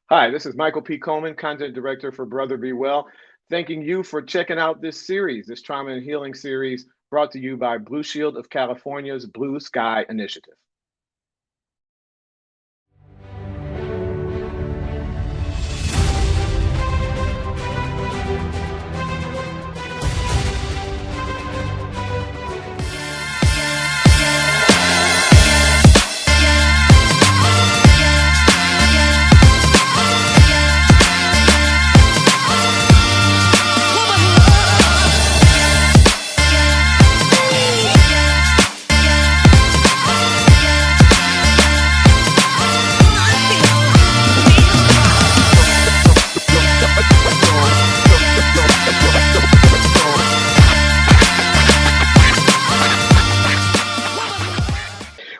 Hi, this is Michael P. Coleman, Content Director for Brother Be Well. Thanking you for checking out this series, this trauma and healing series brought to you by Blue Shield of California's Blue Sky Initiative.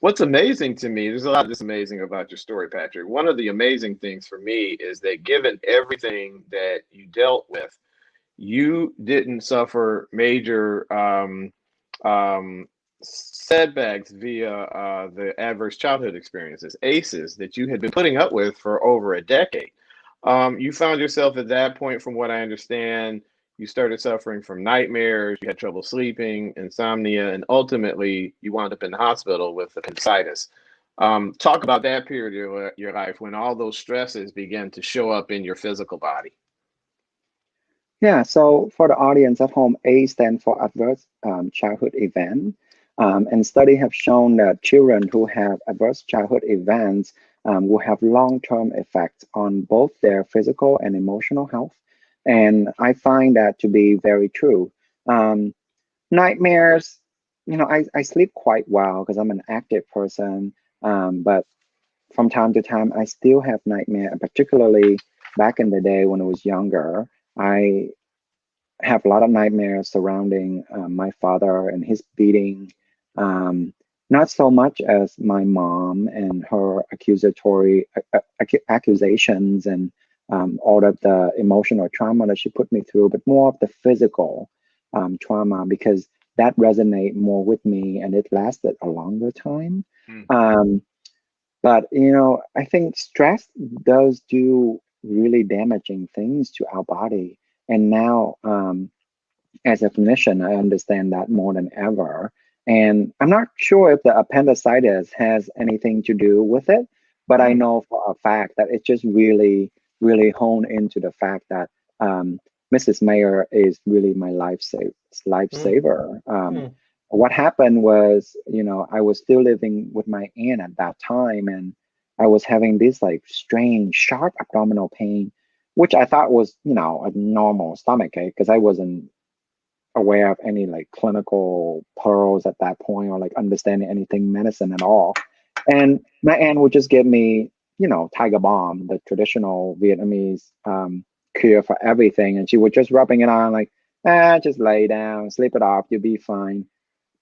What's amazing to me, there's a lot that's amazing about your story, Patrick. One of the amazing things for me is that given everything that you dealt with, you didn't suffer major setbacks via the adverse childhood experiences, ACEs, that you had been putting up with for over a decade. You found yourself at that point, from what I understand, you started suffering from nightmares, you had trouble sleeping, insomnia, and ultimately you wound up in the hospital with appendicitis. Talk about that period of your life when all those stresses began to show up in your physical body. Yeah, so for the audience at home, A stands for adverse childhood event. And studies have shown that children who have adverse childhood events will have long-term effects on both their physical and emotional health. And I find that to be very true. Um, Nightmares, I sleep quite well because I'm an active person. But from time to time, I still have nightmare, particularly back in the day when I was younger. I have a lot of nightmares surrounding my father and his beating. Um, Not so much as my mom and her accusatory accusations and all of the emotional trauma that she put me through, but more of the physical trauma because that resonate more with me and it lasted a longer time. Mm. Um, but I think stress does do really damaging things to our body. And now, as a clinician, I understand that more than ever. And I'm not sure if the appendicitis has anything to do with it, but I Mm. know for a fact that it just really, really honed into the fact that Mrs. Mayer is really my Mm. lifesaver. Mm. What happened was, I was still living with my aunt at that time, and I was having this like strange, sharp abdominal pain, which I thought was, a normal stomach ache because I wasn't aware of any like clinical pearls at that point or like understanding anything medicine at all. And my aunt would just give me, Tiger Balm, the traditional Vietnamese cure for everything. And she would just rubbing it on like, just lay down, sleep it off, you'll be fine.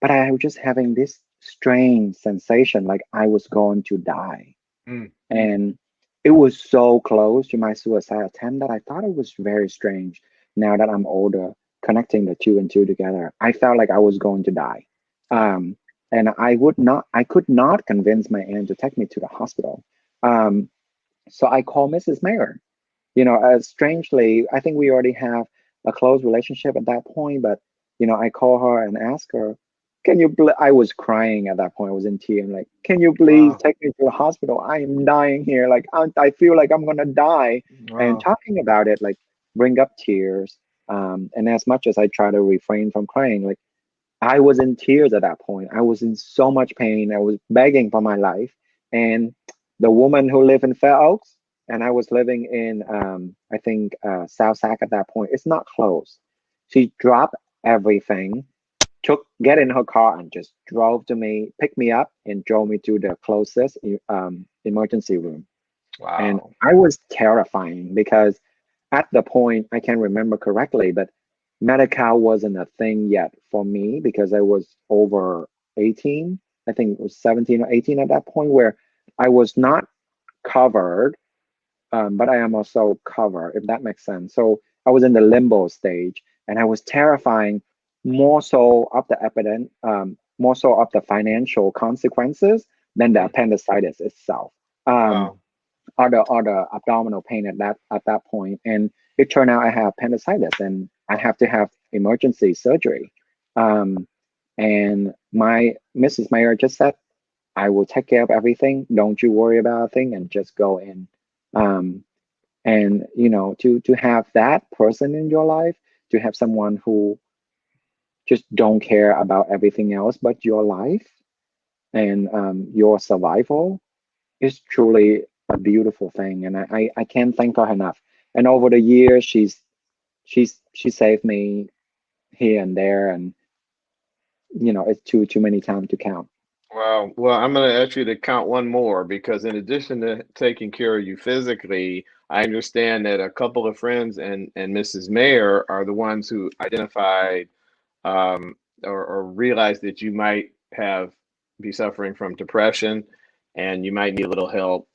But I was just having this strange sensation like I was going to die. Mm. And it was so close to my suicide attempt that I thought it was very strange now that I'm older, connecting the two and two together. I felt like I was going to die. Wow. Um, and I could not convince my aunt to take me to the hospital. Um, so I called Mrs. Mayer. Strangely, I think we already have a close relationship at that point, but I call her and ask her, I was crying at that point. I was in tears. I'm like, can you please Wow. take me to the hospital? I am dying here. Like, I feel like I'm gonna die. And Wow. talking about it, like, bring up tears. And as much as I try to refrain from crying, like, I was in tears at that point. I was in so much pain. I was begging for my life. And the woman who lived in Fair Oaks, and I was living in, I think, South Sac at that point. It's not close. She dropped everything, get in her car, and just drove to me, picked me up, and drove me to the closest emergency room. And Wow. I was terrifying because at the point, I can't remember correctly, but Medi-Cal wasn't a thing yet for me because I was over 18. I think it was 17 or 18 at that point where I was not covered, but I am also covered, if that makes sense. So I was in the limbo stage and I was terrifying more so of the more so of the financial consequences than the Mm. appendicitis itself. Um, Wow. other abdominal pain at that point, and it turned out I have appendicitis and I have to have emergency surgery. Um, and my Mrs. Mayer just said, "I will take care of everything. Don't you worry about a thing, and just go in." Um, and to have that person in your life, to have someone who just don't care about everything else but your life and your survival is truly a beautiful thing, and I can't thank her enough. And over the years, she saved me here and there, and it's too many times to count. Wow. Well, I'm going to ask you to count one more because, in addition to taking care of you physically, I understand that a couple of friends and Mrs. Mayer are the ones who identified or realized that you might be suffering from depression and you might need a little help,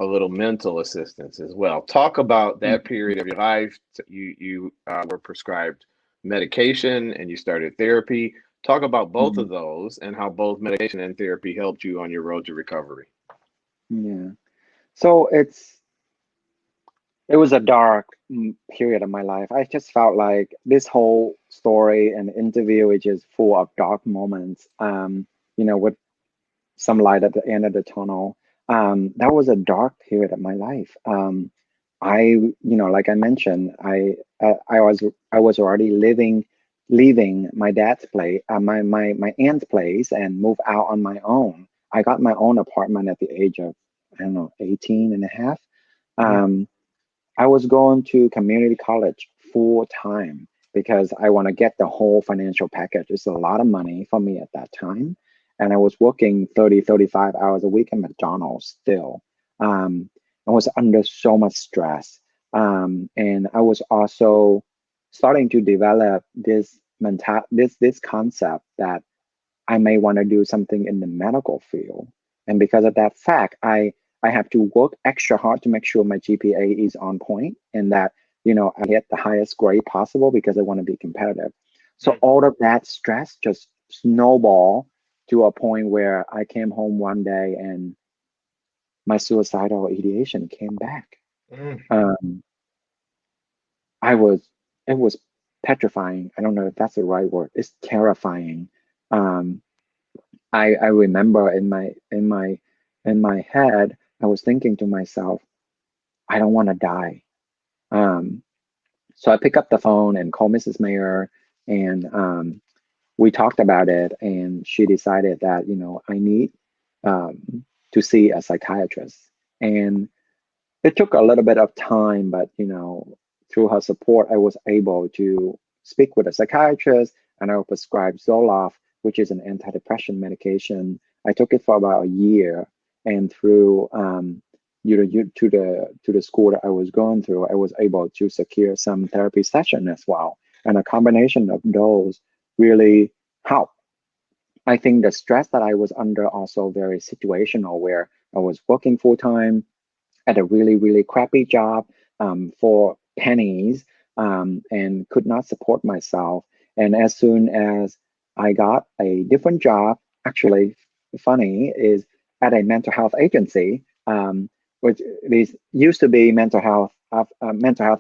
a little mental assistance as well. Talk about that period of your life. You were prescribed medication and you started therapy. Talk about both of Mhm. those and how both medication and therapy helped you on your road to recovery. Yeah. So it was a dark period of my life. I just felt like this whole story and interview is just full of dark moments. With some light at the end of the tunnel. That was a dark period of my life. Like I mentioned, I was already leaving my dad's place, my aunt's place, and moved out on my own. I got my own apartment at the age of, I don't know, 18 and a half. Mhm. Um, I was going to community college full time because I want to get the whole financial package. It's a lot of money for me at that time. And I was working 30, 35 hours a week at McDonald's still. I was under so much stress. And I was also starting to develop this concept that I may want to do something in the medical field. And because of that fact, I have to work extra hard to make sure my GPA is on point and that, I get the highest grade possible because I want to be competitive. So Mm. all of that stress just snowball to a point where I came home one day and my suicidal ideation came back. Mm. Um, I was, it was petrifying. I don't know if that's the right word. It's terrifying. Um, I remember in my head, I was thinking to myself, I don't want to die. Um, so I pick up the phone and call Mrs. Mayer, and we talked about it, and she decided that I need to see a psychiatrist. And it took a little bit of time, but through her support, I was able to speak with a psychiatrist, and I was prescribed Zoloft, which is an antidepressant medication. I took it for about a year, and through to the school that I was going through, I was able to secure some therapy session as well, and a combination of those really helped. I think the stress that I was under also very situational, where I was working full time at a really, really crappy job for pennies and could not support myself. And as soon as I got a different job, actually, funny is at a mental health agency, which is used to be Mental Health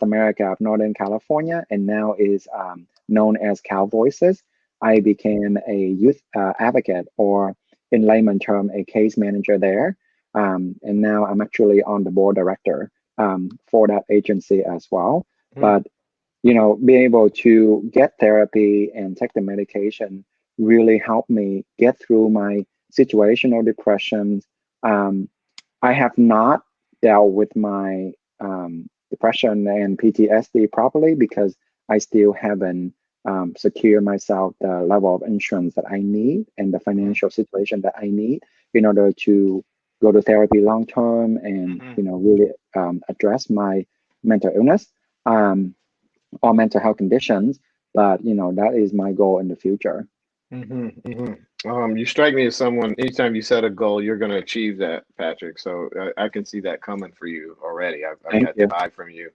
America of Northern California, and now is known as Cal Voices. I became a youth advocate, or in layman term, a case manager there, and now I'm actually on the board director for that agency as well. Mm. But being able to get therapy and take the medication really helped me get through my situational depression. Um, I have not dealt with my depression and PTSD properly because I still haven't secured myself the level of insurance that I need and the Mhm. financial situation that I need in order to go to therapy long term and Mhm. really address my mental illness or mental health conditions. But that is my goal in the future. Mhm. Mhm. You strike me as someone, anytime you set a goal, you're going to achieve that, Patrick. So I can see that coming for you already. I've Thank got that you. vibe from you.